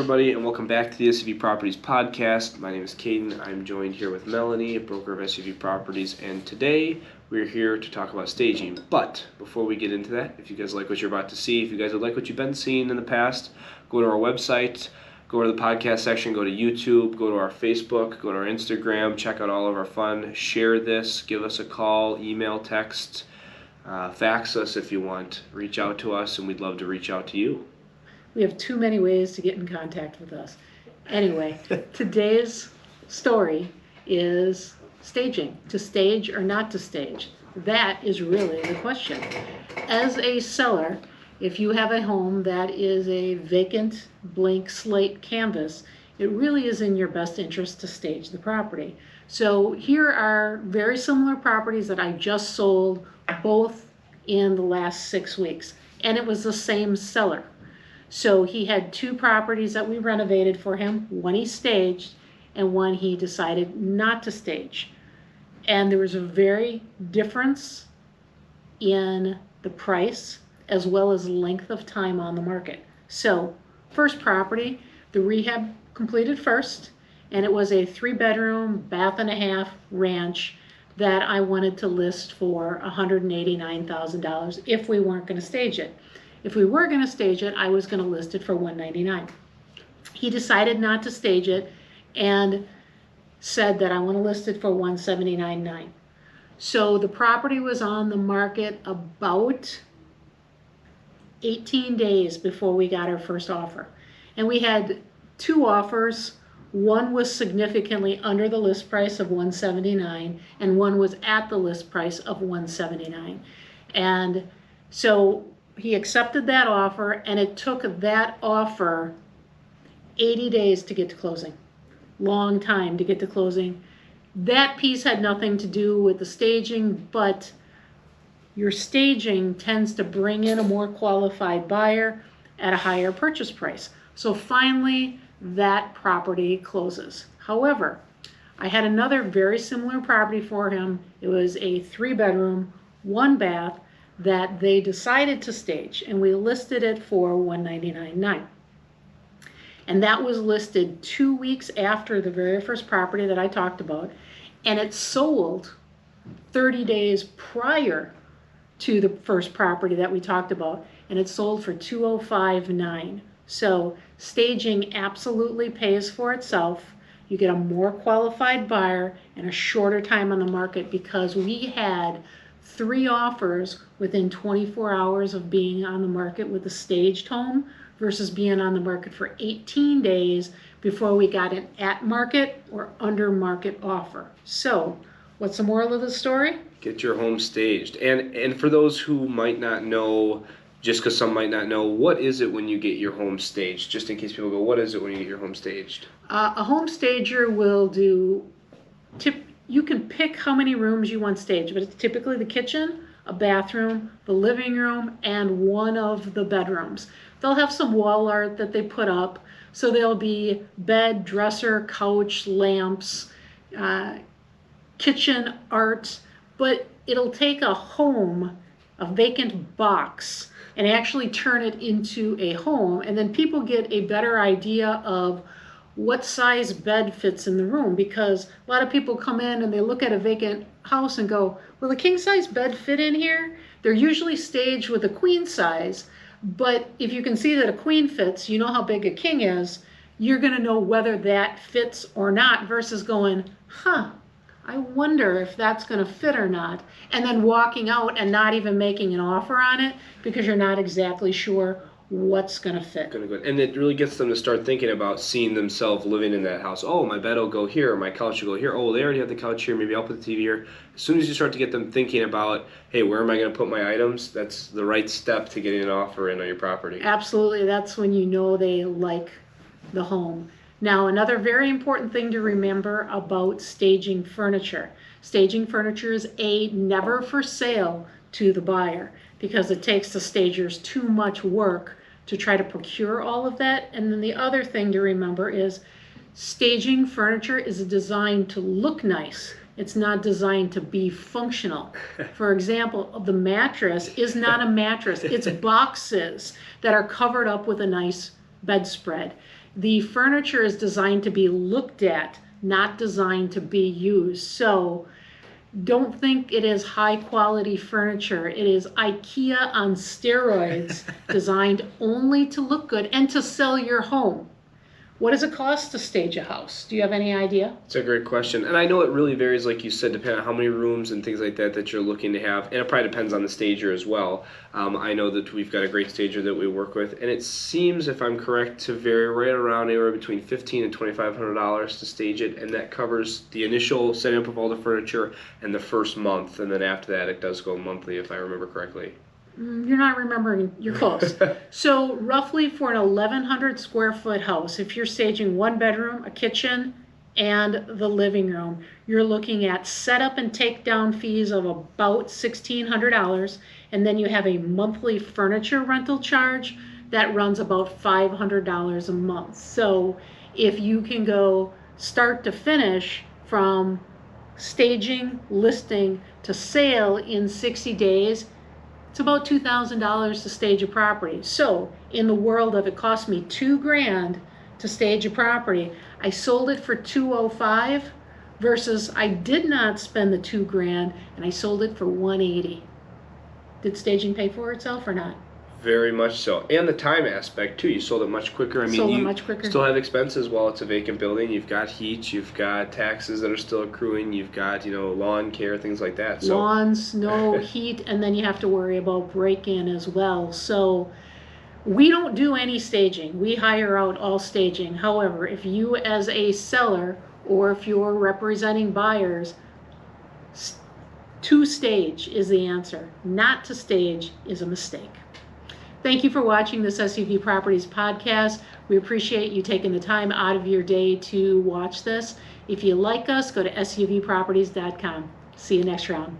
everybody, and welcome back to the SUV Properties Podcast. My name is Caden. I'm joined here with Melanie, a broker of SUV Properties, and today we're here to talk about staging. But before we get into that, if you guys like what you're about to see, if you guys would like what you've been seeing in the past, go to our website, go to the podcast section, go to YouTube, go to our Facebook, go to our Instagram, check out all of our fun, share this, give us a call, email, text, fax us if you want. Reach out to us, and we'd love to reach out to you. We have too many ways to get in contact with us. Anyway, today's story is staging. To stage or not to stage? That is really the question. As a seller, if you have a home that is a vacant blank slate canvas, it really is in your best interest to stage the property. So here are very similar properties that I just sold, both in the last 6 weeks. And it was the same seller. So he had 2 properties that we renovated for him. One he staged and one he decided not to stage. And there was a very difference in the price as well as length of time on the market. So first property, the rehab completed first, and it was a 3-bedroom, bath and a half ranch that I wanted to list for $189,000 if we weren't going to stage it. If we were going to stage it, I was going to list it for $199,000. He decided not to stage it and said that I want to list it for $179,900. So the property was on the market about 18 days before we got our first offer. And we had 2 offers. One was significantly under the list price of $179,000, and one was at the list price of $179,000. And so he accepted that offer, and it took that offer 80 days to get to closing. Long time to get to closing. That piece had nothing to do with the staging, but your staging tends to bring in a more qualified buyer at a higher purchase price. So finally, that property closes. However, I had another very similar property for him. It was a 3-bedroom, 1-bath, that they decided to stage, and we listed it for $199,900. And that was listed 2 weeks after the very first property that I talked about, and it sold 30 days prior to the first property that we talked about, and it sold for $205,900. So staging absolutely pays for itself. You get a more qualified buyer and a shorter time on the market, because we had 3 offers within 24 hours of being on the market with a staged home versus being on the market for 18 days before we got an at market or under market offer. So what's the moral of the story? Get your home staged. And for those who might not know, just because some might not know, what is it when you get your home staged? Just in case people go, what is it when you get your home staged? A home stager will do you can pick how many rooms you want staged, but it's typically the kitchen, a bathroom, the living room, and one of the bedrooms. They'll have some wall art that they put up, so there'll be bed, dresser, couch, lamps, kitchen art, but it'll take a home, a vacant box, and actually turn it into a home, and then people get a better idea of what size bed fits in the room, because a lot of people come in and they look at a vacant house and go, will a king size bed fit in here? They're usually staged with a queen size, but if you can see that a queen fits, you know how big a king is, you're going to know whether that fits or not, versus going, I wonder if that's going to fit or not, and then walking out and not even making an offer on it because you're not exactly sure what's going to fit. And it really gets them to start thinking about seeing themselves living in that house. Oh, my bed will go here, my couch will go here. Oh, they already have the couch here, maybe I'll put the TV here. As soon as you start to get them thinking about, hey, where am I going to put my items, that's the right step to getting an offer in on your property. Absolutely. That's when you know they like the home. Now, another very important thing to remember about staging furniture. Staging furniture is never for sale to the buyer, because it takes the stagers too much work to try to procure all of that. And then the other thing to remember is staging furniture is designed to look nice. It's not designed to be functional. For example, the mattress is not a mattress. It's boxes that are covered up with a nice bedspread. The furniture is designed to be looked at, not designed to be used. So don't think it is high quality furniture. It is IKEA on steroids, designed only to look good and to sell your home. What does it cost to stage a house? Do you have any idea? It's a great question. And I know it really varies, like you said, depending on how many rooms and things like that you're looking to have. And it probably depends on the stager as well. I know that we've got a great stager that we work with. And it seems, if I'm correct, to vary right around anywhere between $1,500 and $2,500 to stage it. And that covers the initial setting up of all the furniture and the first month. And then after that, it does go monthly, if I remember correctly. You're not remembering, you're close. So roughly for an 1,100 square foot house, if you're staging one bedroom, a kitchen, and the living room, you're looking at setup and takedown fees of about $1,600, and then you have a monthly furniture rental charge that runs about $500 a month. So if you can go start to finish from staging, listing, to sale in 60 days, it's about $2,000 to stage a property. So in the world of it cost me $2,000 to stage a property, I sold it for $205 versus I did not spend the $2,000 and I sold it for $180. Did staging pay for itself or not? Very much so. And the time aspect too. You sold it much quicker. I mean, Sold it you much quicker. still have expenses while it's a vacant building. You've got heat, you've got taxes that are still accruing, you've got, lawn care, things like that. So Lawns, no heat, and then you have to worry about break-in as well. So we don't do any staging. We hire out all staging. However, if you as a seller or if you're representing buyers, to stage is the answer. Not to stage is a mistake. Thank you for watching this SUV Properties podcast. We appreciate you taking the time out of your day to watch this. If you like us, go to SUVproperties.com. See you next round.